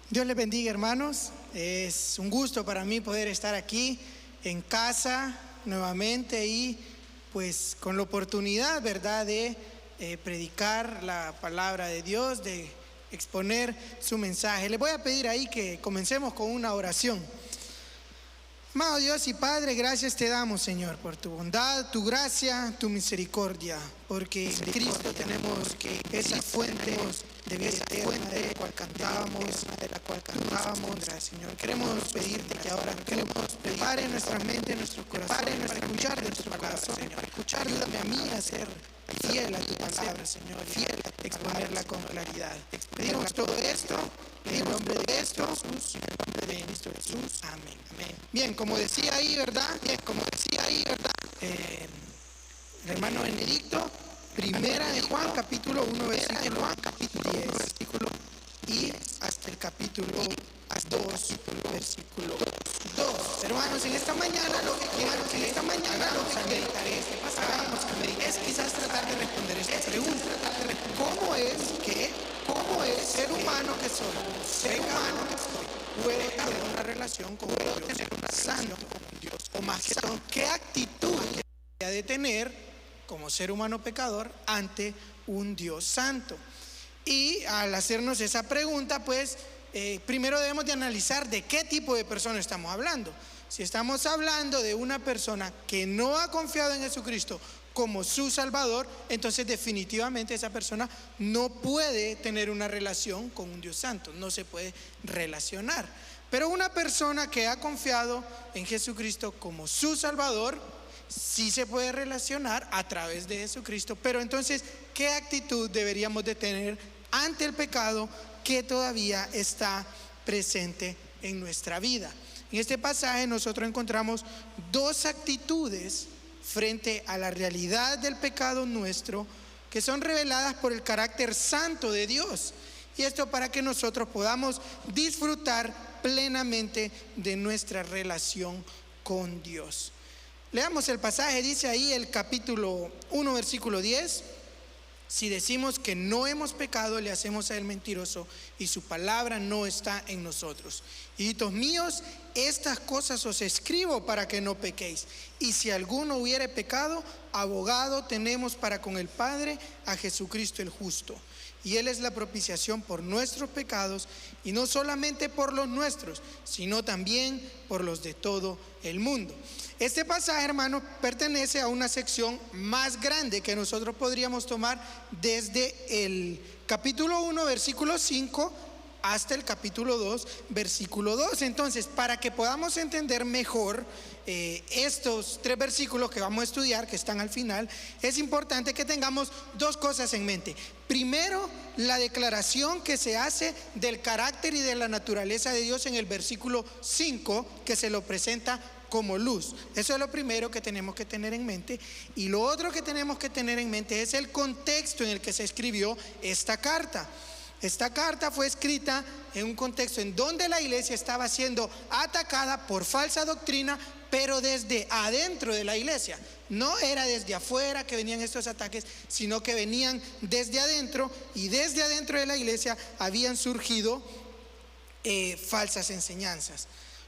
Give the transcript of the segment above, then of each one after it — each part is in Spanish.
Dios les bendiga, hermanos. Es un gusto para mí poder estar aquí en casa nuevamente y pues con la oportunidad, ¿verdad?, de predicar la palabra de Dios, de exponer su mensaje. Les voy a pedir ahí que comencemos con una oración. Amado Dios y Padre, gracias te damos, Señor, por tu bondad, tu gracia, tu misericordia, porque en Cristo tenemos esa fuente de vida eterna de la cual cantábamos, Señor. Queremos pedirte que ahora prepare nuestra mente, nuestro corazón, para escuchar de tu palabra, Señor. Ayúdame a mí a ser fiel a tu palabra, Señor, fiel a exponerla con claridad. Pedimos todo esto en el nombre de Jesús, en el nombre de Cristo Jesús. Amén. Amén. Bien, como decía ahí, ¿verdad? El hermano Benedicto, primera de Juan, capítulo 1, versículo 10, y hasta el capítulo 2, versículo 2. Hermanos, en esta mañana lo que vamos a meditar este pasaje es quizás tratar de responder esta pregunta: ¿cómo es ser humano que soy, puede tener una relación con Dios santo? O más que todo, ¿qué actitud debería de tener como ser humano pecador ante un Dios santo? Y al hacernos esa pregunta, pues primero debemos de analizar de qué tipo de persona estamos hablando. Si estamos hablando de una persona que no ha confiado en Jesucristo como su Salvador, entonces definitivamente esa persona no puede tener una relación con un Dios santo, no se puede relacionar. Pero una persona que ha confiado en Jesucristo como su Salvador, sí se puede relacionar a través de Jesucristo. Pero entonces, ¿qué actitud deberíamos de tener ante el pecado que todavía está presente en nuestra vida? En este pasaje nosotros encontramos dos actitudes frente a la realidad del pecado nuestro que son reveladas por el carácter santo de Dios. Y esto para que nosotros podamos disfrutar plenamente de nuestra relación con Dios. Leamos el pasaje, dice ahí el capítulo 1, versículo 10. Si decimos que no hemos pecado, le hacemos a él mentiroso y su palabra no está en nosotros. Hijitos míos, estas cosas os escribo para que no pequéis. Y si alguno hubiere pecado, abogado tenemos para con el Padre, a Jesucristo el justo. Y Él es la propiciación por nuestros pecados, y no solamente por los nuestros, sino también por los de todo el mundo. Este pasaje, hermano, pertenece a una sección más grande que nosotros podríamos tomar desde el capítulo 1, versículo 5, hasta el capítulo 2, versículo 2. Entonces, para que podamos entender mejor estos tres versículos que vamos a estudiar, que están al final, es importante que tengamos dos cosas en mente. Primero, la declaración que se hace del carácter y de la naturaleza de Dios en el versículo 5, que se lo presenta como luz. Eso es lo primero que tenemos que tener en mente. Y lo otro que tenemos que tener en mente es el contexto en el que se escribió esta carta. Esta carta fue escrita en un contexto en donde la iglesia estaba siendo atacada por falsa doctrina, pero desde adentro de la iglesia. No era desde afuera que venían estos ataques, sino que venían desde adentro, y desde adentro de la iglesia habían surgido falsas enseñanzas.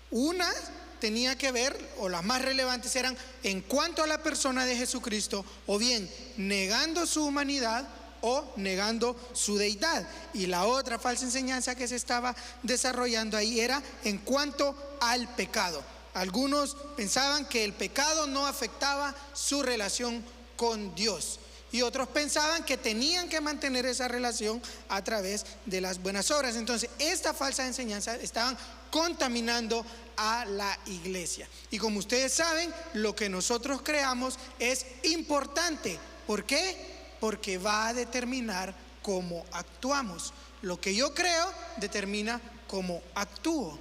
Una tenía que ver, o las más relevantes eran en cuanto a la persona de Jesucristo, o bien negando su humanidad o negando su deidad. Y la otra falsa enseñanza que se estaba desarrollando ahí era en cuanto al pecado. Algunos pensaban que el pecado no afectaba su relación con Dios, y otros pensaban que tenían que mantener esa relación a través de las buenas obras. Entonces, esta falsa enseñanza estaban contaminando a la iglesia. Y como ustedes saben, lo que nosotros creamos es importante. ¿Por qué? Porque va a determinar cómo actuamos. Lo que yo creo determina cómo actúo.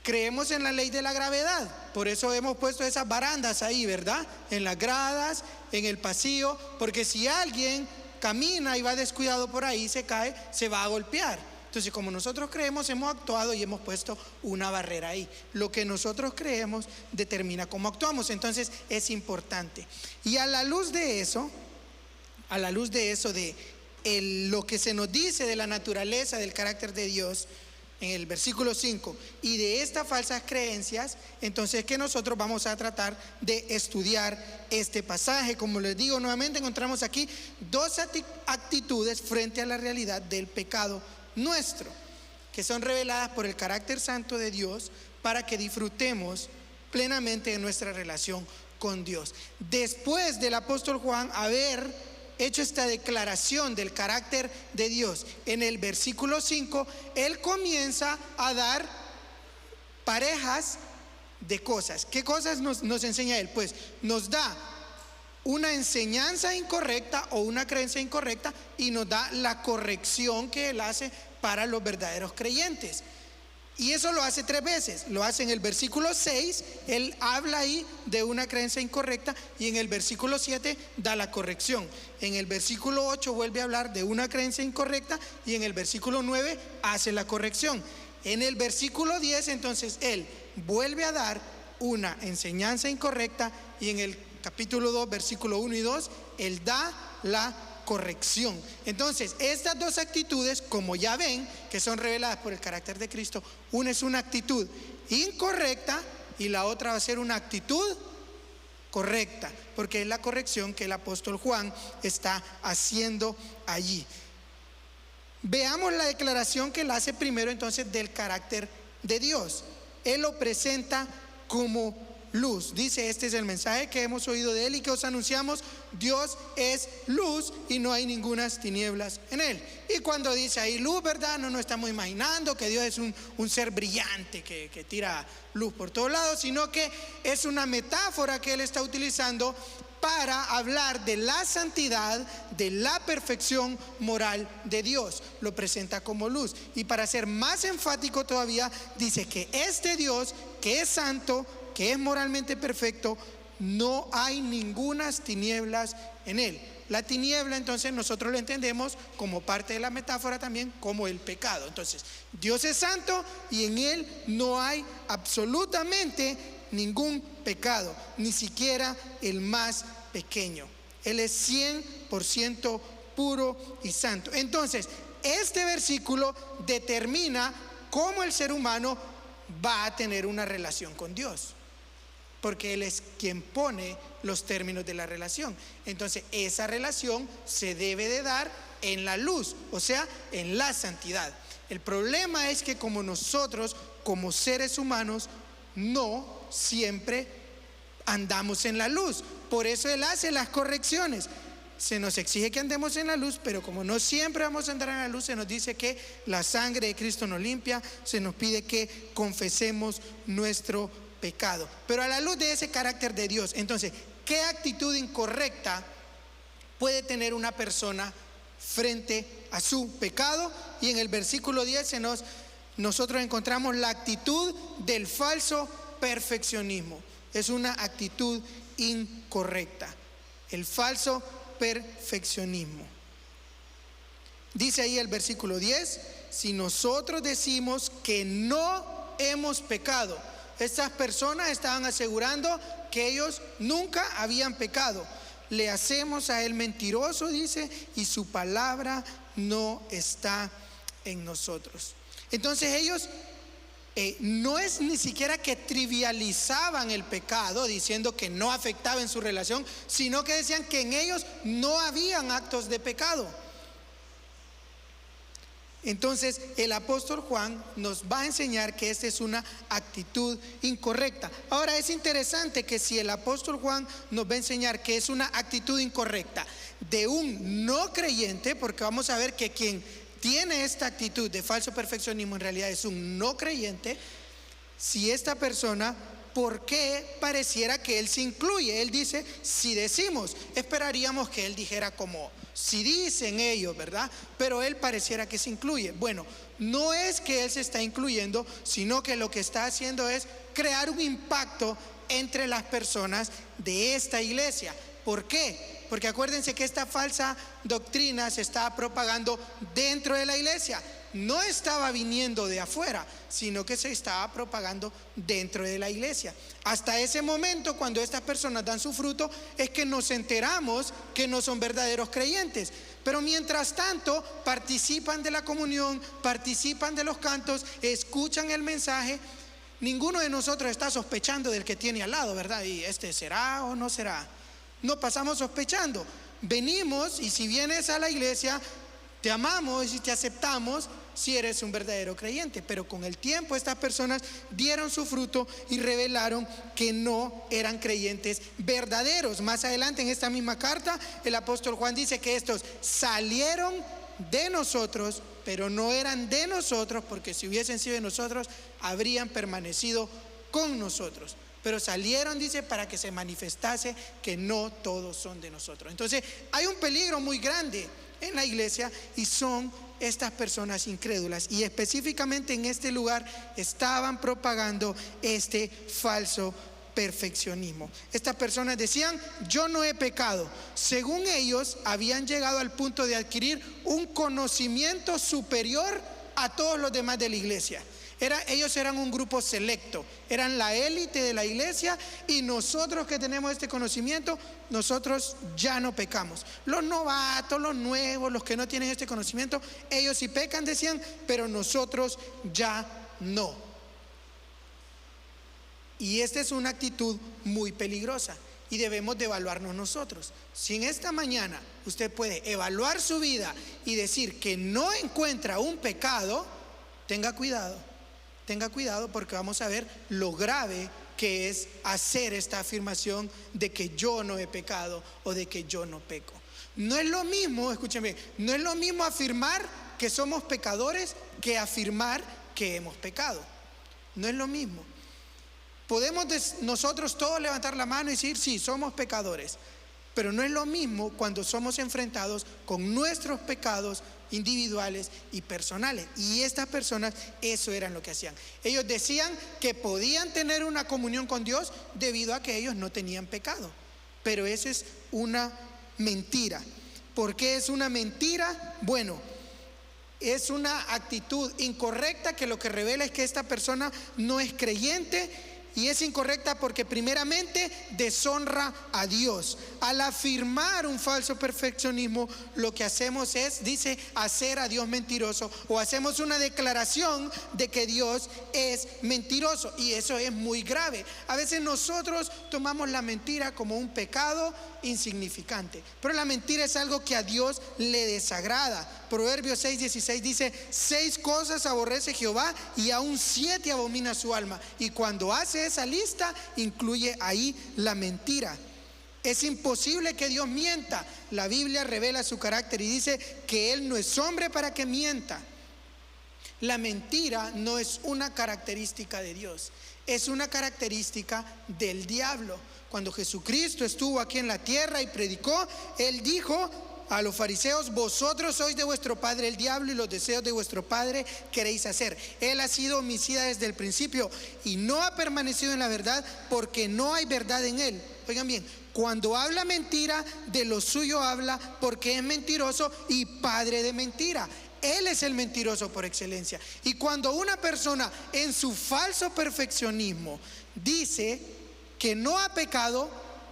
Creemos en la ley de la gravedad, por eso hemos puesto esas barandas ahí, ¿verdad? En las gradas, en el pasillo, porque si alguien camina y va descuidado por ahí, se cae, se va a golpear. Entonces, como nosotros creemos, hemos actuado y hemos puesto una barrera ahí. Lo que nosotros creemos determina cómo actuamos, entonces es importante. Y a la luz de eso, lo que se nos dice de la naturaleza, del carácter de Dios, en el versículo 5, y de estas falsas creencias, entonces que nosotros vamos a tratar de estudiar este pasaje. Como les digo nuevamente, encontramos aquí dos actitudes frente a la realidad del pecado nuestro, que son reveladas por el carácter santo de Dios para que disfrutemos plenamente de nuestra relación con Dios. Después del apóstol Juan haber hecho esta declaración del carácter de Dios, en el versículo 5, él comienza a dar parejas de cosas. ¿Qué cosas nos enseña él? Pues nos da una enseñanza incorrecta o una creencia incorrecta y nos da la corrección que él hace para los verdaderos creyentes. Y eso lo hace 3 veces. Lo hace en el versículo 6, él habla ahí de una creencia incorrecta, y en el versículo 7 da la corrección. En el versículo 8 vuelve a hablar de una creencia incorrecta, y en el versículo 9 hace la corrección. En el versículo 10 entonces él vuelve a dar una enseñanza incorrecta, y en el capítulo 2, versículo 1 y 2, él da la corrección. Entonces, estas dos actitudes, como ya ven, que son reveladas por el carácter de Cristo, una es una actitud incorrecta y la otra va a ser una actitud correcta, porque es la corrección que el apóstol Juan está haciendo allí. Veamos la declaración que él hace primero entonces del carácter de Dios. Él lo presenta como luz. Dice: este es el mensaje que hemos oído de él y que os anunciamos. Dios es luz y no hay ningunas tinieblas en él. Y cuando dice ahí luz, ¿verdad? No nos estamos imaginando que Dios es un ser brillante que tira luz por todos lados, sino que es una metáfora que él está utilizando para hablar de la santidad, de la perfección moral de Dios. Lo presenta como luz. Y para ser más enfático todavía, dice que este Dios, que es santo, que es moralmente perfecto, no hay ningunas tinieblas en él. La tiniebla, entonces, nosotros lo entendemos como parte de la metáfora también como el pecado. Entonces, Dios es santo y en él no hay absolutamente ningún pecado, ni siquiera el más pequeño. Él es 100% puro y santo. Entonces, este versículo determina cómo el ser humano va a tener una relación con Dios, porque Él es quien pone los términos de la relación. Entonces, esa relación se debe de dar en la luz, o sea, en la santidad. El problema es que como nosotros, como seres humanos, no siempre andamos en la luz. Por eso Él hace las correcciones. Se nos exige que andemos en la luz, pero como no siempre vamos a andar en la luz, se nos dice que la sangre de Cristo nos limpia, se nos pide que confesemos nuestro pecado, pero a la luz de ese carácter de Dios. Entonces, ¿qué actitud incorrecta puede tener una persona frente a su pecado? Y en el versículo 10 nosotros encontramos la actitud del falso perfeccionismo. Es una actitud incorrecta, el falso perfeccionismo. Dice ahí el versículo 10: si nosotros decimos que no hemos pecado. Estas personas estaban asegurando que ellos nunca habían pecado. Le hacemos a él mentiroso, dice, y su palabra no está en nosotros. Entonces ellos no es ni siquiera que trivializaban el pecado diciendo que no afectaba en su relación, sino que decían que en ellos no habían actos de pecado. Entonces el apóstol Juan nos va a enseñar que esta es una actitud incorrecta. Ahora, es interesante que si el apóstol Juan nos va a enseñar que es una actitud incorrecta de un no creyente, porque vamos a ver que quien tiene esta actitud de falso perfeccionismo en realidad es un no creyente. Si esta persona, ¿por qué pareciera que él se incluye? Él dice: si decimos, esperaríamos que él dijera como si dicen ellos, ¿verdad? Pero él pareciera que se incluye. Bueno, no es que él se está incluyendo, sino que lo que está haciendo es crear un impacto entre las personas de esta iglesia. ¿Por qué? Porque acuérdense que esta falsa doctrina se estaba propagando dentro de la iglesia. No estaba viniendo de afuera, sino que se estaba propagando dentro de la iglesia. Hasta ese momento, cuando estas personas dan su fruto, es que nos enteramos que no son verdaderos creyentes. Pero mientras tanto, participan de la comunión, participan de los cantos, escuchan el mensaje. Ninguno de nosotros está sospechando del que tiene al lado, ¿verdad? ¿Y este será o no será? No pasamos sospechando. Venimos, y si vienes a la iglesia, te amamos y te aceptamos si eres un verdadero creyente. Pero con el tiempo estas personas dieron su fruto y revelaron que no eran creyentes verdaderos. Más adelante en esta misma carta, el apóstol Juan dice que estos salieron de nosotros, pero no eran de nosotros, porque si hubiesen sido de nosotros, habrían permanecido con nosotros. Pero salieron, dice, para que se manifestase que no todos son de nosotros. Entonces hay un peligro muy grande en la iglesia, y son estas personas incrédulas, y específicamente en este lugar estaban propagando este falso perfeccionismo. Estas personas decían: yo no he pecado. Según ellos, habían llegado al punto de adquirir un conocimiento superior a todos los demás de la iglesia. Ellos eran un grupo selecto, eran la élite de la iglesia, y nosotros que tenemos este conocimiento, nosotros ya no pecamos. Los novatos, los nuevos, los que no tienen este conocimiento, ellos sí pecan, decían, pero nosotros ya no. Y esta es una actitud muy peligrosa, y debemos de evaluarnos nosotros. Si en esta mañana usted puede evaluar su vida y decir que no encuentra un pecado, tenga cuidado. Tenga cuidado, porque vamos a ver lo grave que es hacer esta afirmación de que yo no he pecado o de que yo no peco. No es lo mismo, escúcheme, no es lo mismo afirmar que somos pecadores que afirmar que hemos pecado. No es lo mismo. Podemos nosotros todos levantar la mano y decir: sí, somos pecadores. Pero no es lo mismo cuando somos enfrentados con nuestros pecados individuales y personales. Y estas personas eso eran lo que hacían. Ellos decían que podían tener una comunión con Dios debido a que ellos no tenían pecado. Pero eso es una mentira. ¿Por qué es una mentira? Bueno, es una actitud incorrecta que lo que revela es que esta persona no es creyente. Y es incorrecta porque primeramente deshonra a Dios. Al afirmar un falso perfeccionismo, lo que hacemos es, dice, hacer a Dios mentiroso, o hacemos una declaración de que Dios es mentiroso, y eso es muy grave. A veces nosotros tomamos la mentira como un pecado insignificante, pero la mentira es algo que a Dios le desagrada. Proverbios 6:16 dice: 6 cosas aborrece Jehová, y aún 7 abomina su alma. Y cuando hace esa lista, incluye ahí la mentira. Es imposible que Dios mienta. La Biblia revela su carácter y dice que Él no es hombre para que mienta. La mentira no es una característica de Dios, es una característica del diablo. Cuando Jesucristo estuvo aquí en la tierra y predicó, Él dijo a los fariseos: vosotros sois de vuestro padre el diablo, y los deseos de vuestro padre queréis hacer. Él ha sido homicida desde el principio y no ha permanecido en la verdad, porque no hay verdad en él. Oigan bien, cuando habla mentira, de lo suyo habla, porque es mentiroso y padre de mentira. Él es el mentiroso por excelencia. Y cuando una persona en su falso perfeccionismo dice que no ha pecado,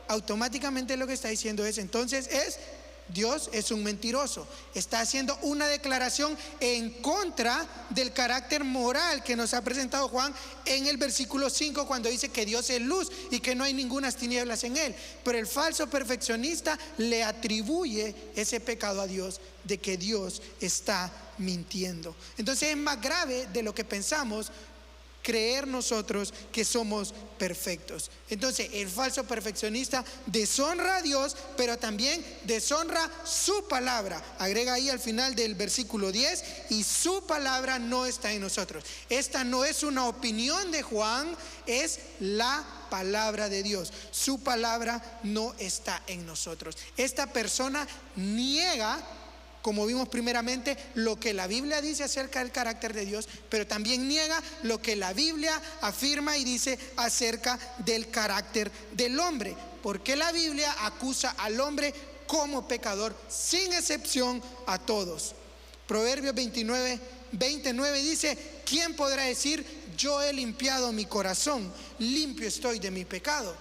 automáticamente lo que está diciendo es, entonces Dios es un mentiroso. Está haciendo una declaración en contra del carácter moral que nos ha presentado Juan en el versículo 5, cuando dice que Dios es luz y que no hay ningunas tinieblas en él. Pero el falso perfeccionista le atribuye ese pecado a Dios, de que Dios está mintiendo. Entonces es más grave de lo que pensamos creer nosotros que somos perfectos. Entonces el falso perfeccionista deshonra a Dios, pero también deshonra su palabra. Agrega ahí al final del versículo 10: y su palabra no está en nosotros. Esta no es una opinión de Juan, es la palabra de Dios. Su palabra no está en nosotros. Esta persona niega, como vimos primeramente, lo que la Biblia dice acerca del carácter de Dios, pero también niega lo que la Biblia afirma y dice acerca del carácter del hombre. Porque la Biblia acusa al hombre como pecador, sin excepción a todos. Proverbios 29 dice: ¿quién podrá decir yo he limpiado mi corazón, limpio estoy de mi pecado?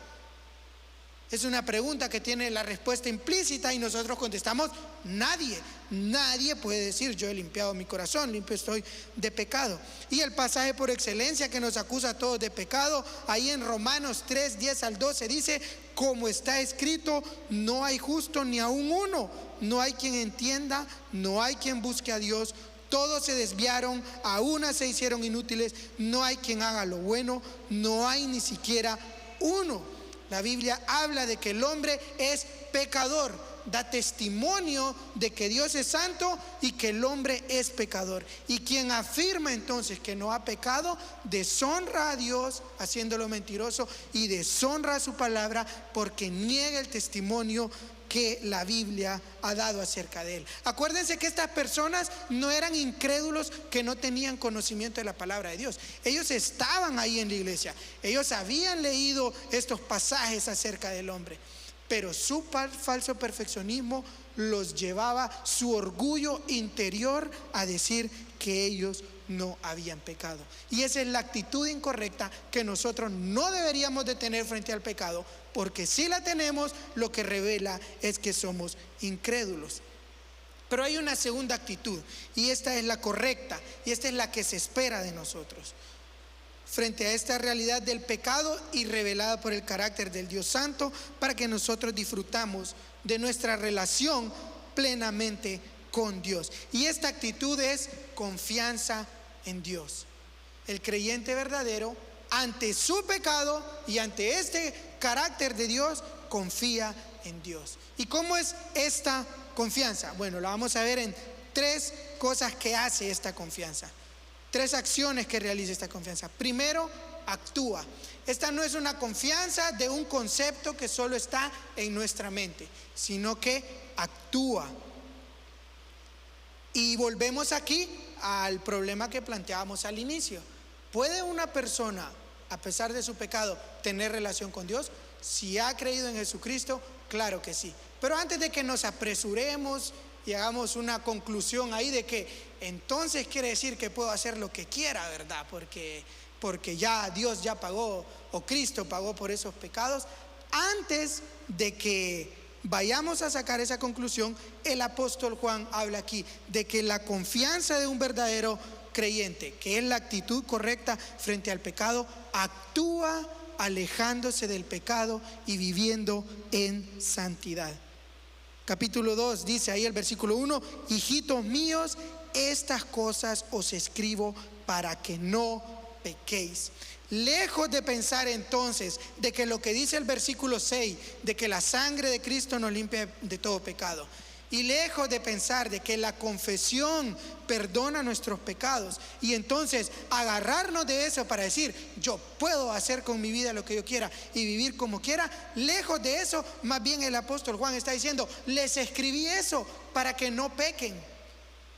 Es una pregunta que tiene la respuesta implícita y nosotros contestamos: nadie. Nadie puede decir: yo he limpiado mi corazón, limpio estoy de pecado. Y el pasaje por excelencia que nos acusa a todos de pecado, ahí en Romanos 3, 10 al 12 dice: como está escrito, no hay justo ni aun uno, no hay quien entienda, no hay quien busque a Dios. Todos se desviaron, a una se hicieron inútiles, no hay quien haga lo bueno, no hay ni siquiera uno. La Biblia habla de que el hombre es pecador, da testimonio de que Dios es santo y que el hombre es pecador. Y quien afirma entonces que no ha pecado, deshonra a Dios haciéndolo mentiroso y deshonra a su palabra, porque niega el testimonio que la Biblia ha dado acerca de él. Acuérdense que estas personas no eran incrédulos que no tenían conocimiento de la palabra de Dios. Ellos estaban ahí en la iglesia, ellos habían leído estos pasajes acerca del hombre, pero su falso perfeccionismo los llevaba, su orgullo interior, a decir que ellos no habían pecado. Y esa es la actitud incorrecta que nosotros no deberíamos de tener frente al pecado, porque si la tenemos, lo que revela es que somos incrédulos. Pero hay una segunda actitud, y esta es la correcta, y esta es la que se espera de nosotros frente a esta realidad del pecado y revelada por el carácter del Dios Santo, para que nosotros disfrutamos de nuestra relación plenamente con Dios. Y esta actitud es confianza en Dios. El creyente verdadero, ante su pecado y ante este carácter de Dios, confía en Dios. ¿Y cómo es esta confianza? Bueno, la vamos a ver en 3 cosas que hace esta confianza. 3 acciones que realiza esta confianza. Primero, actúa. Esta no es una confianza de un concepto que solo está en nuestra mente, sino que actúa. Y volvemos aquí al problema que planteábamos al inicio. ¿Puede una persona, a pesar de su pecado, tener relación con Dios? Si ha creído en Jesucristo, claro que sí. Pero antes de que nos apresuremos y hagamos una conclusión ahí de que entonces quiere decir que puedo hacer lo que quiera, ¿verdad? Porque ya Dios ya pagó, o Cristo pagó por esos pecados. Antes de que vayamos a sacar esa conclusión, el apóstol Juan habla aquí de que la confianza de un verdadero creyente, que es la actitud correcta frente al pecado, actúa alejándose del pecado y viviendo en santidad. Capítulo 2 dice ahí el versículo 1: hijitos míos, estas cosas os escribo para que no pequéis. Lejos de pensar entonces de que lo que dice el versículo 6, de que la sangre de Cristo nos limpia de todo pecado, y lejos de pensar de que la confesión perdona nuestros pecados, y entonces agarrarnos de eso para decir: yo puedo hacer con mi vida lo que yo quiera y vivir como quiera, lejos de eso, más bien el apóstol Juan está diciendo: les escribí eso para que no pequen,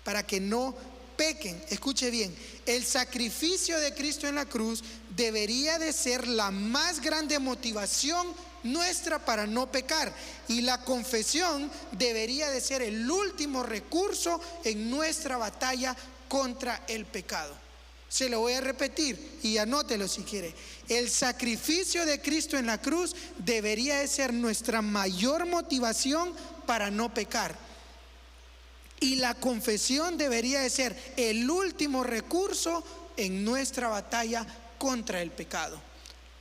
para que no pequen. Escuche bien, el sacrificio de Cristo en la cruz debería de ser la más grande motivación nuestra para no pecar, y la confesión debería de ser el último recurso en nuestra batalla contra el pecado. Se lo voy a repetir y anótelo si quiere. El sacrificio de Cristo en la cruz debería de ser nuestra mayor motivación para no pecar, y la confesión debería de ser el último recurso en nuestra batalla contra el pecado.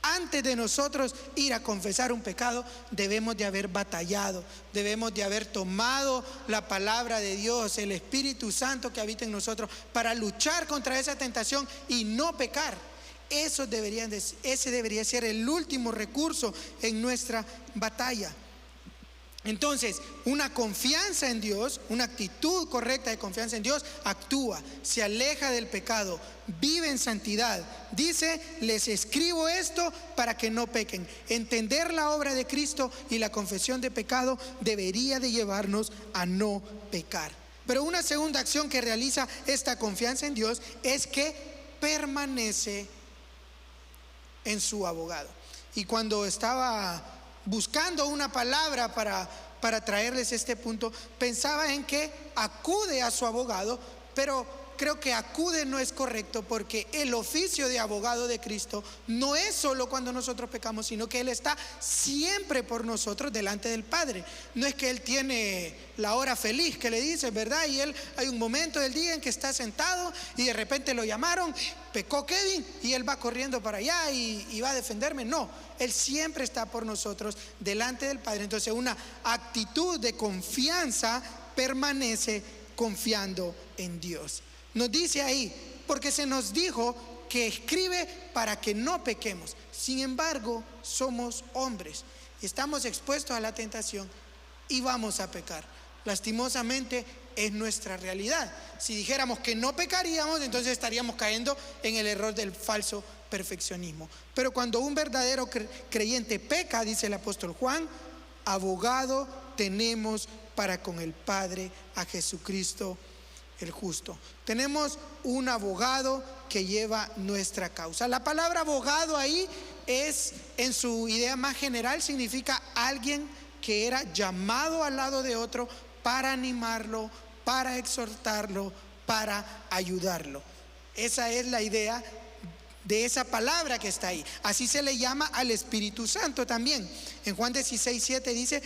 Antes de nosotros ir a confesar un pecado, debemos de haber batallado, debemos de haber tomado la palabra de Dios, el Espíritu Santo que habita en nosotros, para luchar contra esa tentación y no pecar. Ese debería ser el último recurso en nuestra batalla. Entonces, una confianza en Dios, una actitud correcta de confianza en Dios, actúa, se aleja del pecado, vive en santidad. Dice: les escribo esto para que no pequen. Entender la obra de Cristo y la confesión de pecado debería de llevarnos a no pecar. Pero una segunda acción que realiza esta confianza en Dios es que permanece en su abogado. Y cuando estaba buscando una palabra para traerles este punto, pensaba en que acude a su abogado, pero creo que acude no es correcto, porque el oficio de abogado de Cristo no es solo cuando nosotros pecamos, sino que Él está siempre por nosotros delante del Padre. No es que Él tiene la hora feliz que le dice, ¿verdad? Y hay un momento del día en que está sentado y de repente lo llamaron, pecó Kevin, y Él va corriendo para allá y va a defenderme. No, Él siempre está por nosotros delante del Padre. Entonces, una actitud de confianza permanece confiando en Dios. Nos dice ahí, porque se nos dijo que escribe para que no pequemos. Sin embargo, somos hombres y estamos expuestos a la tentación y vamos a pecar. Lastimosamente es nuestra realidad. Si dijéramos que no pecaríamos, entonces estaríamos cayendo en el error del falso perfeccionismo. Pero cuando un verdadero creyente peca, dice el apóstol Juan, abogado tenemos para con el Padre, a Jesucristo el justo. Tenemos un abogado que lleva nuestra causa. La palabra abogado ahí es, en su idea más general, significa alguien que era llamado al lado de otro para animarlo, para exhortarlo, para ayudarlo. Esa es la idea de esa palabra que está ahí. Así se le llama al Espíritu Santo también. En Juan 16:7 dice,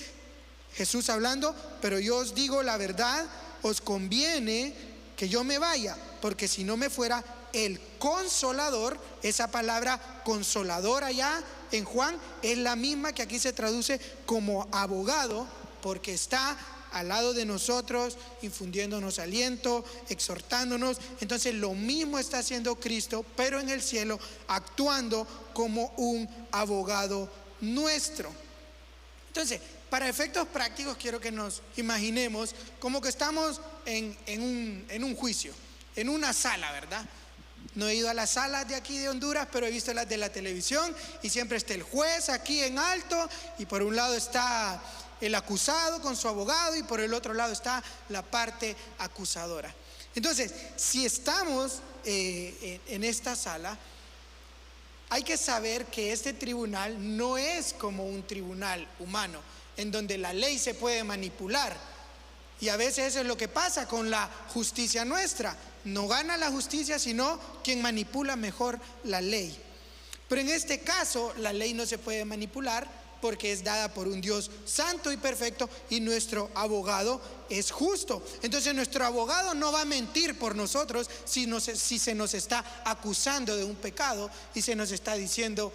Jesús hablando, pero yo os digo la verdad, os conviene que yo me vaya, porque si no me fuera, el Consolador, esa palabra consolador allá en Juan es la misma que aquí se traduce como abogado, porque está al lado de nosotros, infundiéndonos aliento, exhortándonos. Entonces lo mismo está haciendo Cristo, pero en el cielo, actuando como un abogado nuestro. Entonces, para efectos prácticos, quiero que nos imaginemos como que estamos en un juicio, en una sala, ¿verdad? No he ido a las salas de aquí de Honduras, pero he visto las de la televisión, y siempre está el juez aquí en alto, y por un lado está el acusado con su abogado, y por el otro lado está la parte acusadora. Entonces, si estamos en esta sala, hay que saber que este tribunal no es como un tribunal humano, en donde la ley se puede manipular. Y a veces eso es lo que pasa con la justicia nuestra. No gana la justicia, sino quien manipula mejor la ley. Pero en este caso, la ley no se puede manipular porque es dada por un Dios santo y perfecto, y nuestro abogado es justo. Entonces nuestro abogado no va a mentir por nosotros si se nos está acusando de un pecado y se nos está diciendo,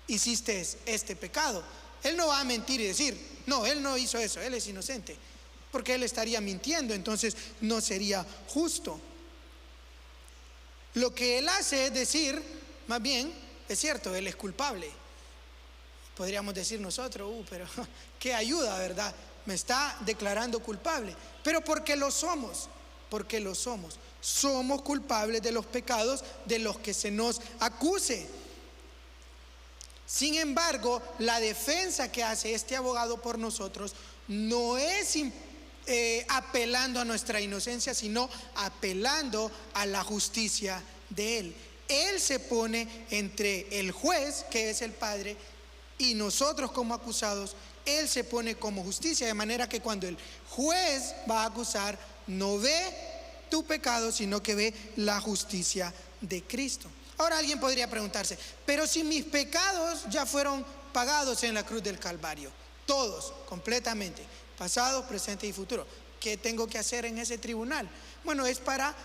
hiciste este pecado. Él no va a mentir y decir, no, él no hizo eso, él es inocente, porque él estaría mintiendo, entonces no sería justo. Lo que él hace es decir, más bien, es cierto, él es culpable. Podríamos decir nosotros, pero qué ayuda, ¿verdad? Me está declarando culpable. Pero porque lo somos, somos culpables de los pecados de los que se nos acuse. Sin embargo, la defensa que hace este abogado por nosotros no es apelando a nuestra inocencia, sino apelando a la justicia de Él. Él se pone entre el juez, que es el Padre, y nosotros como acusados. Él se pone como justicia, de manera que cuando el juez va a acusar, no ve tu pecado, sino que ve la justicia de Cristo. Ahora alguien podría preguntarse, pero si mis pecados ya fueron pagados en la cruz del Calvario, todos, completamente, pasado, presente y futuro, ¿qué tengo que hacer en ese tribunal? Bueno, es para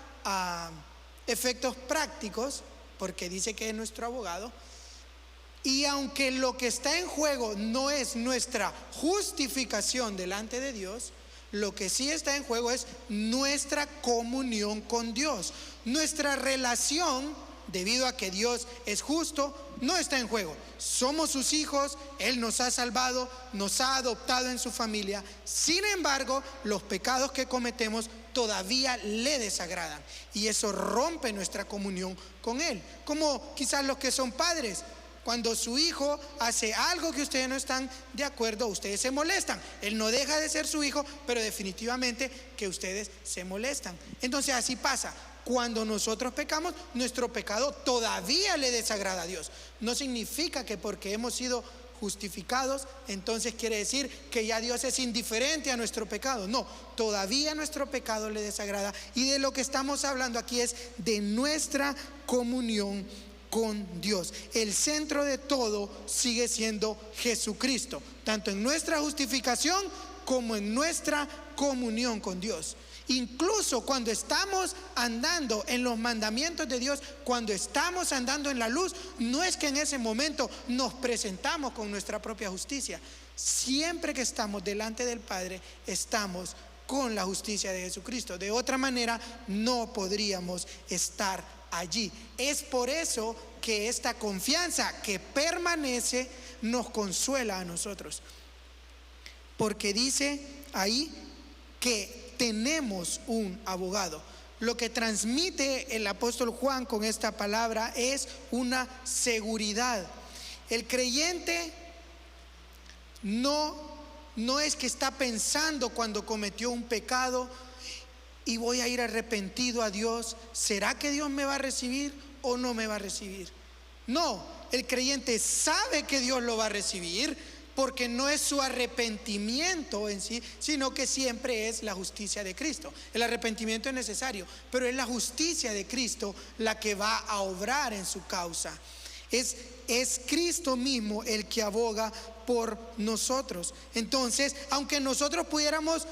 efectos prácticos, porque dice que es nuestro abogado. Y aunque lo que está en juego no es nuestra justificación delante de Dios, lo que sí está en juego es nuestra comunión con Dios. Nuestra relación, debido a que Dios es justo, no está en juego. Somos sus hijos, Él nos ha salvado, nos ha adoptado en su familia. Sin embargo, los pecados que cometemos todavía le desagradan, y eso rompe nuestra comunión con Él. Como quizás los que son padres, cuando su hijo hace algo que ustedes no están de acuerdo, ustedes se molestan. Él no deja de ser su hijo, pero definitivamente que ustedes se molestan. Entonces así pasa. Cuando nosotros pecamos, nuestro pecado todavía le desagrada a Dios. No significa que porque hemos sido justificados, entonces quiere decir que ya Dios es indiferente a nuestro pecado. No, todavía nuestro pecado le desagrada, y de lo que estamos hablando aquí es de nuestra comunión con Dios. El centro de todo sigue siendo Jesucristo, tanto en nuestra justificación como en nuestra comunión con Dios. Incluso cuando estamos andando en los mandamientos de Dios, cuando estamos andando en la luz, no es que en ese momento nos presentamos con nuestra propia justicia. Siempre que estamos delante del Padre, estamos con la justicia de Jesucristo. De otra manera, no podríamos estar allí. Es por eso que esta confianza que permanece nos consuela a nosotros. Porque dice ahí que tenemos un abogado. Lo que transmite el apóstol Juan con esta palabra es una seguridad. El creyente no es que está pensando cuando cometió un pecado y voy a ir arrepentido a Dios. ¿Será que Dios me va a recibir o no me va a recibir? No, el creyente sabe que Dios lo va a recibir, porque no es su arrepentimiento en sí, sino que siempre es la justicia de Cristo. El arrepentimiento es necesario, pero es la justicia de Cristo la que va a obrar en su causa. Es Cristo mismo el que aboga por nosotros. Entonces, aunque nosotros pudiéramos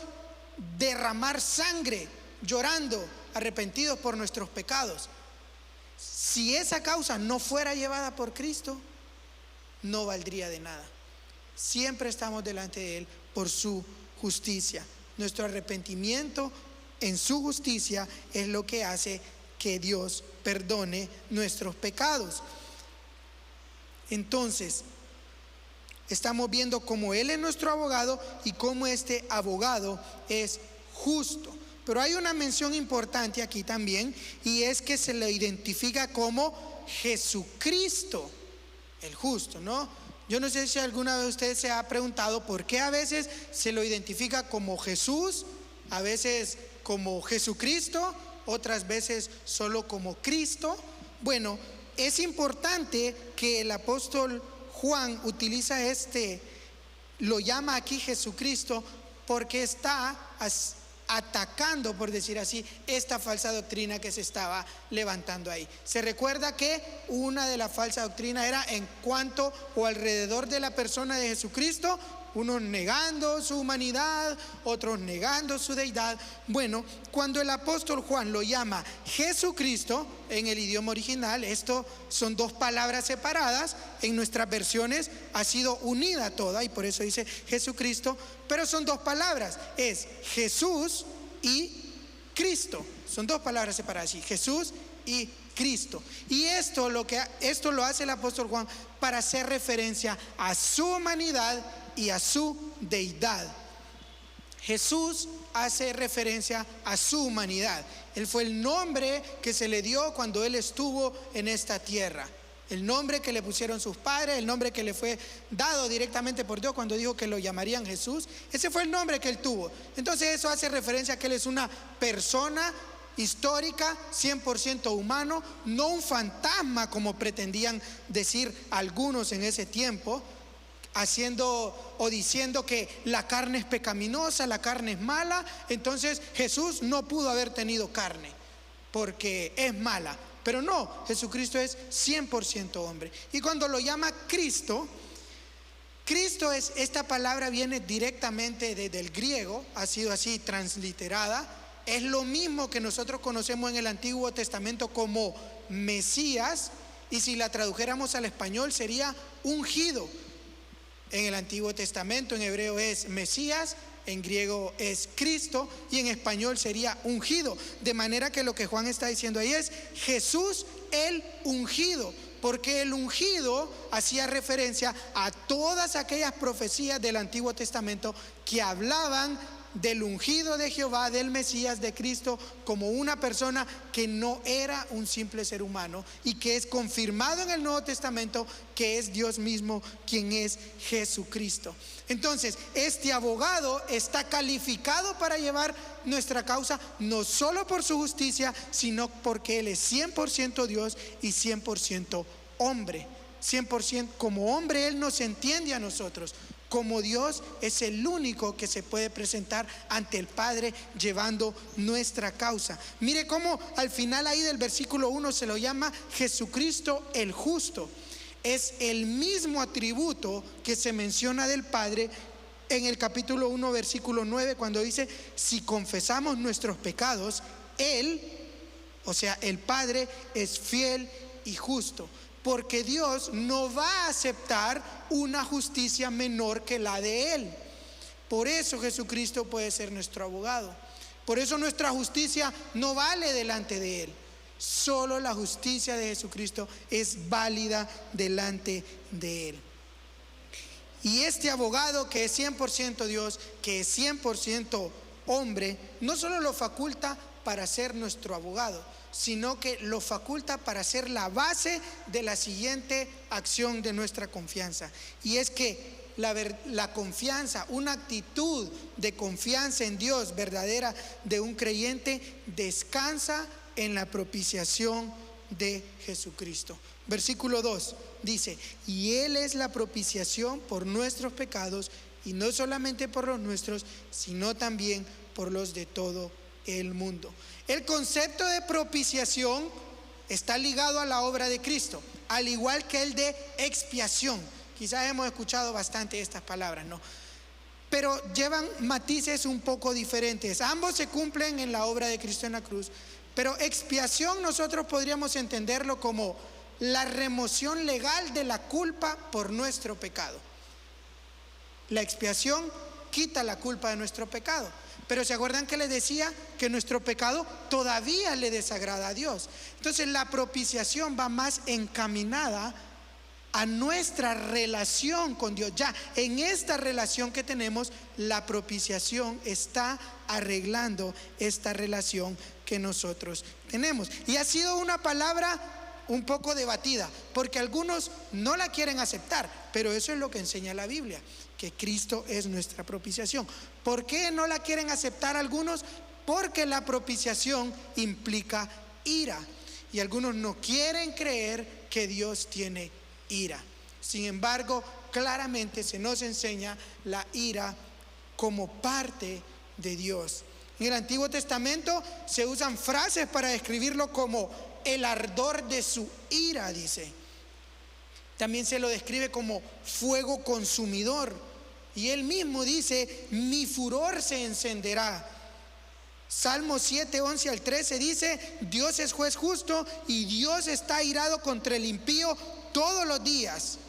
derramar sangre llorando, arrepentidos por nuestros pecados, si esa causa no fuera llevada por Cristo, no valdría de nada. Siempre estamos delante de Él por su justicia. Nuestro arrepentimiento en su justicia es lo que hace que Dios perdone nuestros pecados. Entonces, estamos viendo cómo Él es nuestro abogado y cómo este abogado es justo. Pero hay una mención importante aquí también, y es que se le identifica como Jesucristo, el justo, ¿no? Yo no sé si alguna vez usted se ha preguntado por qué a veces se lo identifica como Jesús, a veces como Jesucristo, otras veces solo como Cristo. Bueno, es importante que el apóstol Juan utiliza lo llama aquí Jesucristo, porque está atacando, por decir así, esta falsa doctrina que se estaba levantando ahí. Se recuerda que una de las falsas doctrinas era en cuanto o alrededor de la persona de Jesucristo, unos negando su humanidad, otros negando su deidad. Bueno, cuando el apóstol Juan lo llama Jesucristo en el idioma original, esto son dos palabras separadas. En nuestras versiones ha sido unida toda y por eso dice Jesucristo, pero son dos palabras, es Jesús y Cristo. Son dos palabras separadas, sí, Jesús y Cristo. Y esto lo hace el apóstol Juan para hacer referencia a su humanidad y a su deidad. Jesús hace referencia a su humanidad. Él fue el nombre que se le dio cuando Él estuvo en esta tierra. El nombre que le pusieron sus padres, el nombre que le fue dado directamente por Dios cuando dijo que lo llamarían Jesús. Ese fue el nombre que Él tuvo. Entonces eso hace referencia a que Él es una persona histórica, 100% humano, no un fantasma como pretendían decir algunos en ese tiempo, haciendo o diciendo que la carne es pecaminosa, la carne es mala. Entonces Jesús no pudo haber tenido carne porque es mala. Pero no, Jesucristo es 100% hombre. Y cuando lo llama Cristo, esta palabra viene directamente del griego, ha sido así transliterada. Es lo mismo que nosotros conocemos en el Antiguo Testamento como Mesías, y si la tradujéramos al español sería ungido. En el Antiguo Testamento en hebreo es Mesías, en griego es Cristo y en español sería ungido. De manera que lo que Juan está diciendo ahí es Jesús el ungido, porque el ungido hacía referencia a todas aquellas profecías del Antiguo Testamento que hablaban del ungido de Jehová, del Mesías, de Cristo, como una persona que no era un simple ser humano y que es confirmado en el Nuevo Testamento que es Dios mismo quien es Jesucristo. Entonces, este abogado está calificado para llevar nuestra causa, no solo por su justicia, sino porque Él es 100% Dios y 100% hombre. 100%, como hombre Él nos entiende a nosotros. Como Dios es el único que se puede presentar ante el Padre llevando nuestra causa. Mire cómo al final ahí del versículo 1 se lo llama Jesucristo el justo. Es el mismo atributo que se menciona del Padre en el capítulo 1 versículo 9, cuando dice: si confesamos nuestros pecados, Él, o sea el Padre, es fiel y justo. Porque Dios no va a aceptar una justicia menor que la de Él. Por eso Jesucristo puede ser nuestro abogado. Por eso nuestra justicia no vale delante de Él. Solo la justicia de Jesucristo es válida delante de Él. Y este abogado, que es 100% Dios, que es 100% hombre, no solo lo faculta para ser nuestro abogado, sino que lo faculta para ser la base de la siguiente acción de nuestra confianza. Y es que la confianza, una actitud de confianza en Dios verdadera de un creyente, descansa en la propiciación de Jesucristo. Versículo 2 dice: y Él es la propiciación por nuestros pecados, y no solamente por los nuestros, sino también por los de todo el mundo. El concepto de propiciación está ligado a la obra de Cristo, al igual que el de expiación. Quizás hemos escuchado bastante estas palabras, ¿no? Pero llevan matices un poco diferentes. Ambos se cumplen en la obra de Cristo en la cruz, pero expiación nosotros podríamos entenderlo como la remoción legal de la culpa por nuestro pecado. La expiación quita la culpa de nuestro pecado. Pero ¿se acuerdan que les decía que nuestro pecado todavía le desagrada a Dios? Entonces la propiciación va más encaminada a nuestra relación con Dios. Ya en esta relación que tenemos, la propiciación está arreglando esta relación que nosotros tenemos. Y ha sido una palabra un poco debatida, porque algunos no la quieren aceptar, pero eso es lo que enseña la Biblia, que Cristo es nuestra propiciación. ¿Por qué no la quieren aceptar algunos? Porque la propiciación implica ira, y algunos no quieren creer que Dios tiene ira. Sin embargo, claramente se nos enseña la ira como parte de Dios. En el Antiguo Testamento se usan frases para describirlo como el ardor de su ira, dice. También se lo describe como fuego consumidor. Y él mismo dice: mi furor se encenderá. Salmo 7, 11 al 13 dice: Dios es juez justo y Dios está airado contra el impío todos los días.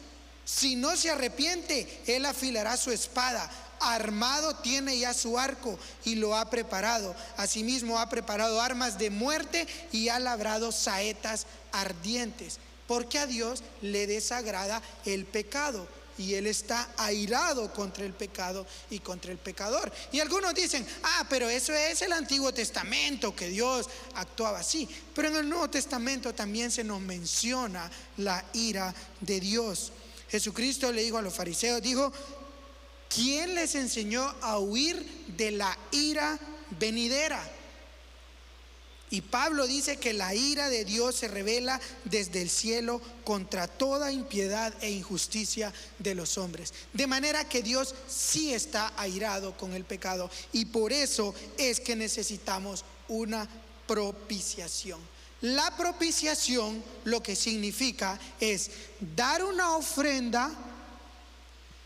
Si no se arrepiente, él afilará su espada. Armado tiene ya su arco y lo ha preparado. Asimismo ha preparado armas de muerte y ha labrado saetas ardientes. Porque a Dios le desagrada el pecado, y Él está airado contra el pecado y contra el pecador. Y algunos dicen: pero eso es el Antiguo Testamento, que Dios actuaba así. Pero en el Nuevo Testamento también se nos menciona la ira de Dios. Jesucristo le dijo a los fariseos, dijo: ¿quién les enseñó a huir de la ira venidera? Y Pablo dice que la ira de Dios se revela desde el cielo contra toda impiedad e injusticia de los hombres. De manera que Dios sí está airado con el pecado, y por eso es que necesitamos una propiciación. La propiciación lo que significa es dar una ofrenda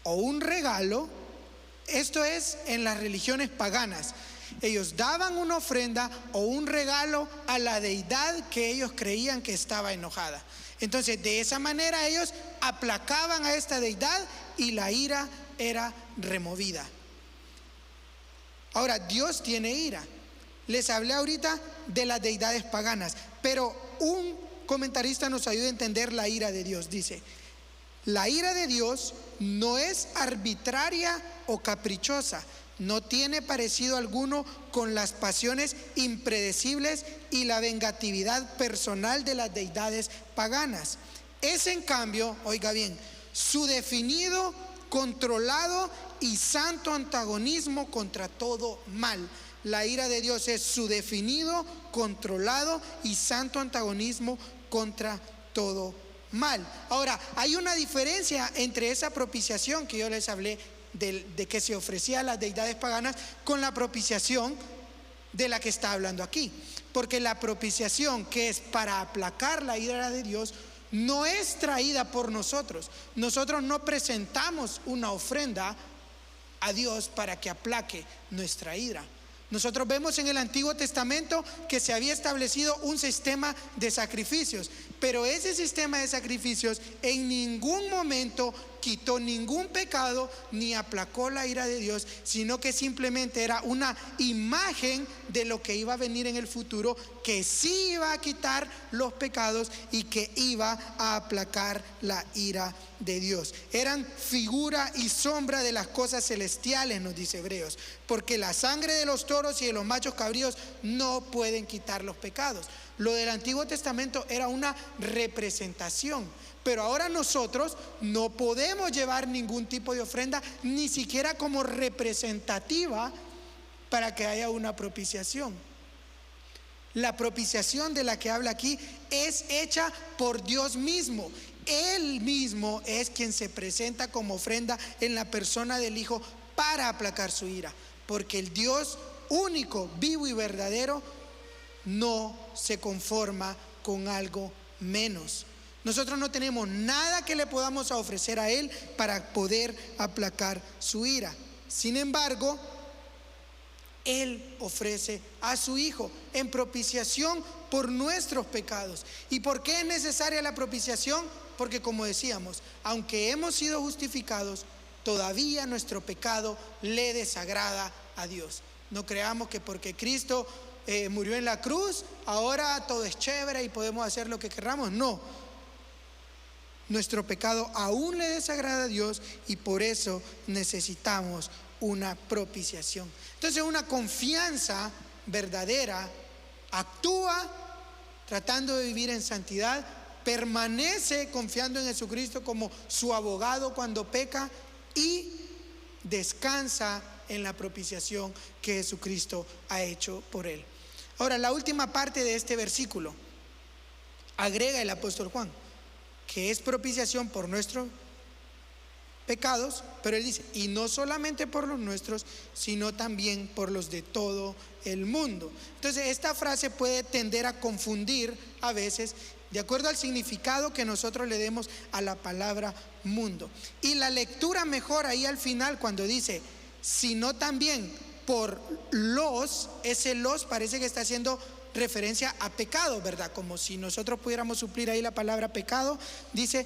o un regalo. Esto es en las religiones paganas. Ellos daban una ofrenda o un regalo a la deidad que ellos creían que estaba enojada. Entonces, de esa manera ellos aplacaban a esta deidad y la ira era removida. Ahora, Dios tiene ira. Les hablé ahorita de las deidades paganas, pero un comentarista nos ayuda a entender la ira de Dios. Dice: la ira de Dios no es arbitraria o caprichosa, no tiene parecido alguno con las pasiones impredecibles y la vengatividad personal de las deidades paganas. Es, en cambio, oiga bien, su definido, controlado y santo antagonismo contra todo mal. La ira de Dios es su definido, controlado y santo antagonismo contra todo mal. Ahora, hay una diferencia entre esa propiciación que yo les hablé de que se ofrecía a las deidades paganas con la propiciación de la que está hablando aquí. Porque la propiciación, que es para aplacar la ira de Dios, no es traída por nosotros. Nosotros no presentamos una ofrenda a Dios para que aplaque nuestra ira. Nosotros vemos en el Antiguo Testamento que se había establecido un sistema de sacrificios, pero ese sistema de sacrificios en ningún momento quitó ningún pecado ni aplacó la ira de Dios, sino que simplemente era una imagen de lo que iba a venir en el futuro, que sí iba a quitar los pecados y que iba a aplacar la ira de Dios. Eran figura y sombra de las cosas celestiales, nos dice Hebreos, porque la sangre de los toros y de los machos cabríos no pueden quitar los pecados. Lo del Antiguo Testamento era una representación, pero ahora nosotros no podemos llevar ningún tipo de ofrenda, ni siquiera como representativa, para que haya una propiciación. La propiciación de la que habla aquí es hecha por Dios mismo. Él mismo es quien se presenta como ofrenda en la persona del Hijo para aplacar su ira, porque el Dios único, vivo y verdadero no se conforma con algo menos. Nosotros no tenemos nada que le podamos ofrecer a Él para poder aplacar su ira. Sin embargo, Él ofrece a su Hijo en propiciación por nuestros pecados. ¿Y por qué es necesaria la propiciación? Porque, como decíamos, aunque hemos sido justificados, todavía nuestro pecado le desagrada a Dios. No creamos que porque Cristo murió en la cruz, ahora todo es chévere y podemos hacer lo que queramos. No. Nuestro pecado aún le desagrada a Dios y por eso necesitamos una propiciación. Entonces, una confianza verdadera actúa tratando de vivir en santidad, permanece confiando en Jesucristo como su abogado cuando peca y descansa en la propiciación que Jesucristo ha hecho por él. Ahora, la última parte de este versículo agrega el apóstol Juan, que es propiciación por nuestros pecados, pero él dice, y no solamente por los nuestros, sino también por los de todo el mundo. Entonces, esta frase puede tender a confundir a veces, de acuerdo al significado que nosotros le demos a la palabra mundo. Y la lectura mejor ahí al final, cuando dice, sino también por los, ese los parece que está haciendo referencia a pecado, ¿verdad? Como si nosotros pudiéramos suplir ahí la palabra pecado. Dice,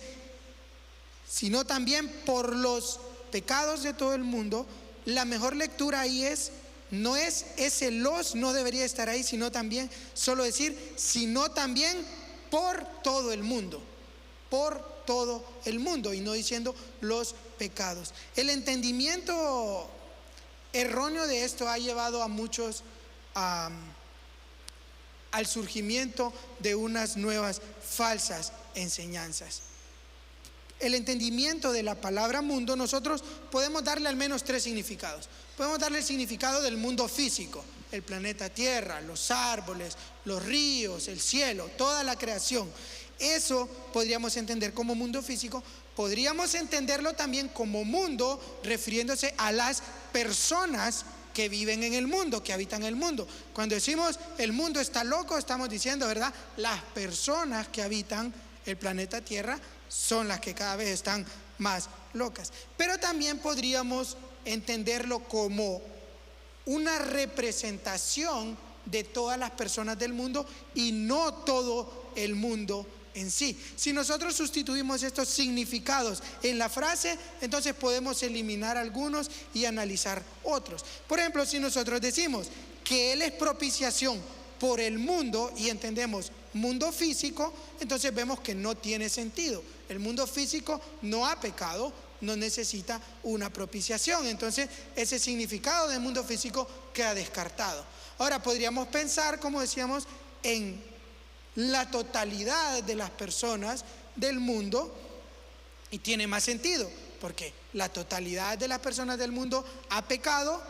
sino también por los pecados de todo el mundo. La mejor lectura ahí es, no es ese los, no debería estar ahí, sino también, solo decir, sino también por todo el mundo, por todo el mundo, y no diciendo los pecados. El entendimiento erróneo de esto ha llevado a muchos al surgimiento de unas nuevas falsas enseñanzas. El entendimiento de la palabra mundo, nosotros podemos darle al menos tres significados. Podemos darle el significado del mundo físico, el planeta Tierra, los árboles, los ríos, el cielo, toda la creación. Eso podríamos entender como mundo físico. Podríamos entenderlo también como mundo, refiriéndose a las personas que viven en el mundo, que habitan el mundo. Cuando decimos el mundo está loco, estamos diciendo, ¿verdad? Las personas que habitan el planeta Tierra son las que cada vez están más locas. Pero también podríamos entenderlo como una representación de todas las personas del mundo y no todo el mundo en sí. Si nosotros sustituimos estos significados en la frase, entonces podemos eliminar algunos y analizar otros. Por ejemplo, si nosotros decimos que Él es propiciación por el mundo y entendemos mundo físico, entonces vemos que no tiene sentido. El mundo físico no ha pecado, no necesita una propiciación. Entonces ese significado del mundo físico queda descartado. Ahora podríamos pensar, como decíamos, en la totalidad de las personas del mundo y tiene más sentido, porque la totalidad de las personas del mundo ha pecado,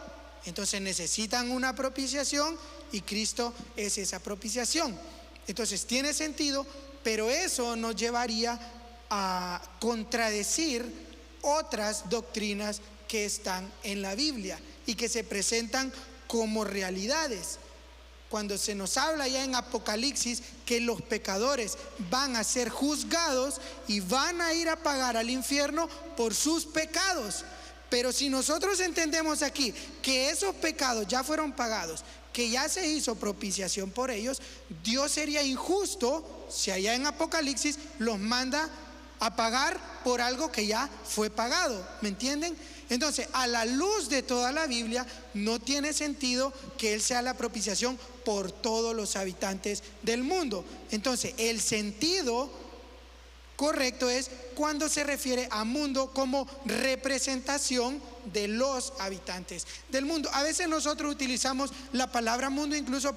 entonces necesitan una propiciación y Cristo es esa propiciación. Entonces tiene sentido, pero eso nos llevaría a contradecir otras doctrinas que están en la Biblia y que se presentan como realidades. Cuando se nos habla ya en Apocalipsis que los pecadores van a ser juzgados y van a ir a pagar al infierno por sus pecados. Pero si nosotros entendemos aquí que esos pecados ya fueron pagados, que ya se hizo propiciación por ellos, Dios sería injusto si allá en Apocalipsis los manda a pagar por algo que ya fue pagado. ¿Me entienden? Entonces, a la luz de toda la Biblia, no tiene sentido que Él sea la propiciación por todos los habitantes del mundo. Entonces, el sentido correcto es cuando se refiere a mundo como representación de los habitantes del mundo. A veces nosotros utilizamos la palabra mundo incluso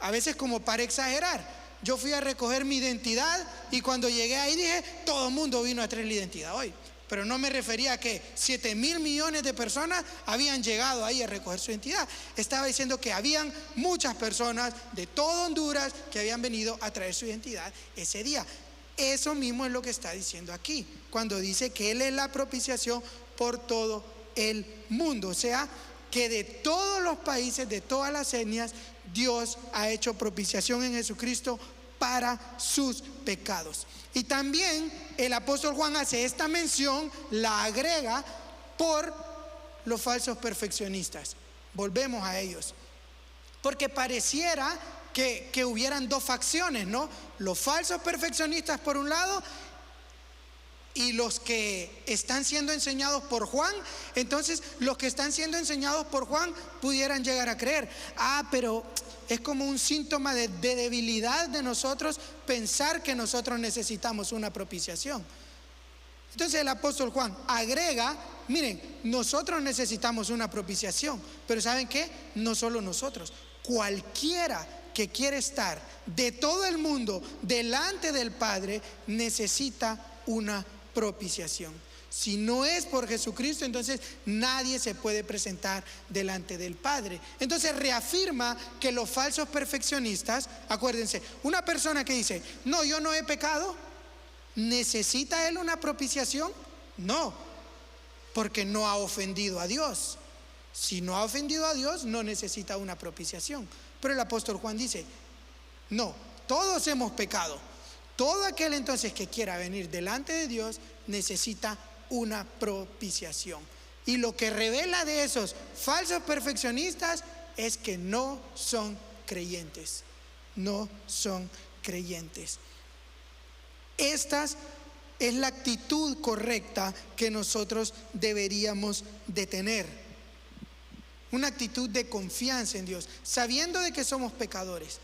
a veces como para exagerar. Yo fui a recoger mi identidad y cuando llegué ahí dije, todo el mundo vino a traer la identidad hoy. Pero no me refería a que 7,000 millones de personas habían llegado ahí a recoger su identidad. Estaba diciendo que habían muchas personas de todo Honduras que habían venido a traer su identidad ese día. Eso mismo es lo que está diciendo aquí, cuando dice que Él es la propiciación por todo el mundo. O sea, que de todos los países, de todas las etnias, Dios ha hecho propiciación en Jesucristo para sus pecados. Y también el apóstol Juan hace esta mención, la agrega por los falsos perfeccionistas. Volvemos a ellos, porque pareciera que hubieran dos facciones, ¿no? Los falsos perfeccionistas por un lado y los que están siendo enseñados por Juan. Entonces los que están siendo enseñados por Juan pudieran llegar a creer, pero es como un síntoma de debilidad de nosotros pensar que nosotros necesitamos una propiciación. Entonces el apóstol Juan agrega, miren, nosotros necesitamos una propiciación, pero ¿saben qué? No solo nosotros, cualquiera que quiere estar de todo el mundo delante del Padre necesita una propiciación. Si no es por Jesucristo, entonces nadie se puede presentar delante del Padre. Entonces reafirma que los falsos perfeccionistas, acuérdense, una persona que dice, no, yo no he pecado, ¿necesita él una propiciación? No, porque no ha ofendido a Dios. Si no ha ofendido a Dios, no necesita una propiciación. Pero el apóstol Juan dice, no, todos hemos pecado. Todo aquel entonces que quiera venir delante de Dios necesita una propiciación. Y lo que revela de esos falsos perfeccionistas es que no son creyentes. No son creyentes. Esta es la actitud correcta que nosotros deberíamos de tener. Una actitud de confianza en Dios, sabiendo de que somos pecadores,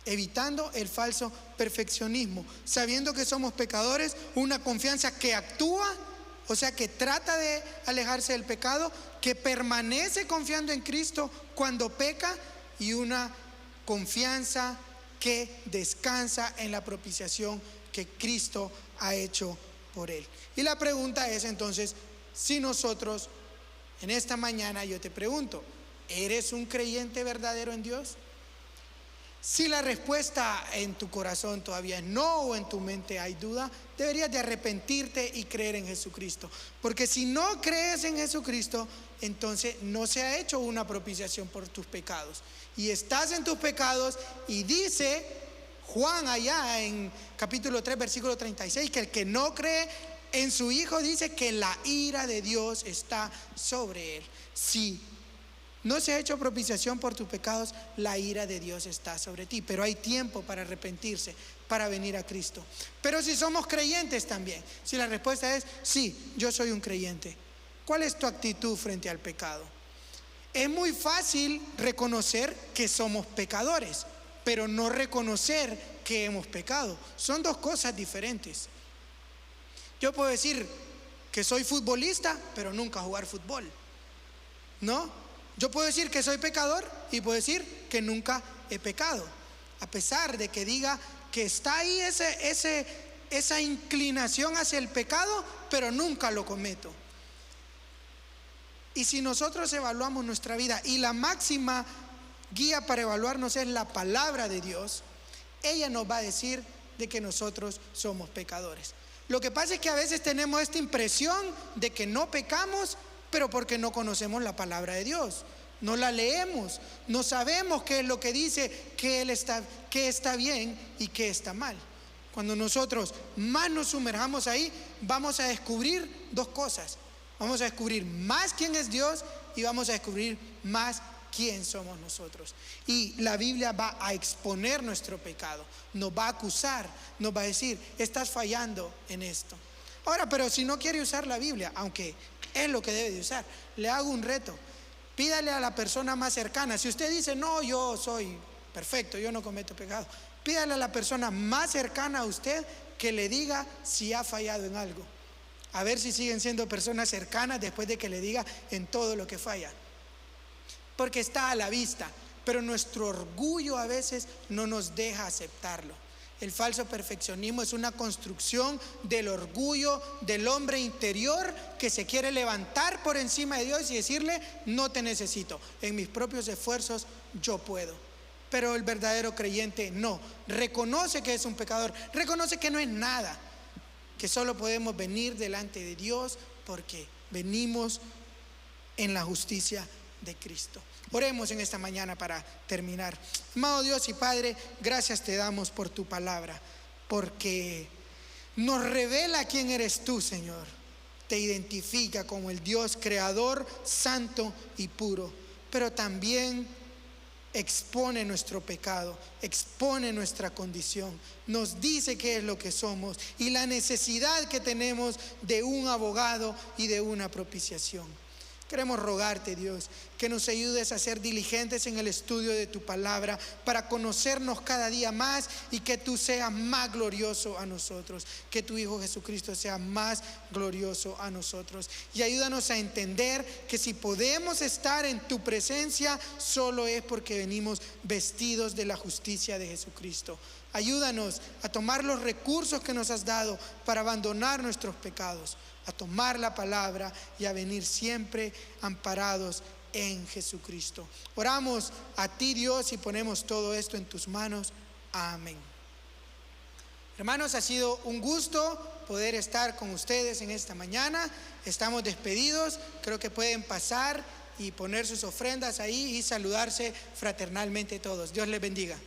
evitando el falso perfeccionismo, sabiendo que somos pecadores, una confianza que actúa, o sea, que trata de alejarse del pecado, que permanece confiando en Cristo cuando peca, y una confianza que descansa en la propiciación que Cristo ha hecho por él. Y la pregunta es entonces, si nosotros, en esta mañana yo te pregunto, ¿eres un creyente verdadero en Dios? Si la respuesta en tu corazón todavía es no, o en tu mente hay duda, deberías de arrepentirte y creer en Jesucristo. Porque si no crees en Jesucristo, entonces no se ha hecho una propiciación por tus pecados. Y estás en tus pecados, y dice Juan allá en capítulo 3, versículo 36, que el que no cree en su Hijo, dice que la ira de Dios está sobre él. Si no se ha hecho propiciación por tus pecados, la ira de Dios está sobre ti. Pero hay tiempo para arrepentirse, para venir a Cristo. Pero si somos creyentes también, si la respuesta es sí, yo soy un creyente, ¿cuál es tu actitud frente al pecado? Es muy fácil reconocer que somos pecadores, pero no reconocer que hemos pecado. Son dos cosas diferentes. Yo puedo decir que soy futbolista, pero nunca jugar fútbol, ¿no? Yo puedo decir que soy pecador y puedo decir que nunca he pecado, a pesar de que diga que está ahí esa inclinación hacia el pecado, pero nunca lo cometo. Y si nosotros evaluamos nuestra vida, y la máxima guía para evaluarnos es la palabra de Dios, ella nos va a decir de que nosotros somos pecadores. Lo que pasa es que a veces tenemos esta impresión de que no pecamos, pero porque no conocemos la palabra de Dios. No la leemos, no sabemos qué es lo que dice, qué está bien y qué está mal. Cuando nosotros más nos sumerjamos ahí, vamos a descubrir dos cosas. Vamos a descubrir más quién es Dios y vamos a descubrir más quién somos nosotros. Y la Biblia va a exponer nuestro pecado, nos va a acusar, nos va a decir, estás fallando en esto. Ahora, pero si no quiere usar la Biblia, aunque es lo que debe de usar, le hago un reto. Pídale a la persona más cercana. Si usted dice, no, yo soy perfecto, yo no cometo pecado, pídale a la persona más cercana a usted que le diga si ha fallado en algo. A ver si siguen siendo personas cercanas después de que le diga en todo lo que falla. Porque está a la vista, pero nuestro orgullo a veces no nos deja aceptarlo. El falso perfeccionismo es una construcción del orgullo del hombre interior que se quiere levantar por encima de Dios y decirle, no te necesito, en mis propios esfuerzos yo puedo. Pero el verdadero creyente no, reconoce que es un pecador, reconoce que no es nada, que solo podemos venir delante de Dios porque venimos en la justicia de Cristo. Oremos en esta mañana para terminar. Amado Dios y Padre, gracias te damos por tu palabra, porque nos revela quién eres tú, Señor. Te identifica como el Dios creador, santo y puro, pero también expone nuestro pecado, expone nuestra condición, nos dice qué es lo que somos y la necesidad que tenemos de un abogado y de una propiciación. Queremos rogarte, Dios, que nos ayudes a ser diligentes en el estudio de tu palabra para conocernos cada día más y que tú seas más glorioso a nosotros, que tu Hijo Jesucristo sea más glorioso a nosotros. Y ayúdanos a entender que si podemos estar en tu presencia, solo es porque venimos vestidos de la justicia de Jesucristo. Ayúdanos a tomar los recursos que nos has dado para abandonar nuestros pecados, a tomar la palabra y a venir siempre amparados en Jesucristo. Oramos a ti, Dios, y ponemos todo esto en tus manos. Amén. Hermanos, ha sido un gusto poder estar con ustedes en esta mañana. Estamos despedidos. Creo que pueden pasar y poner sus ofrendas ahí y saludarse fraternalmente todos. Dios les bendiga.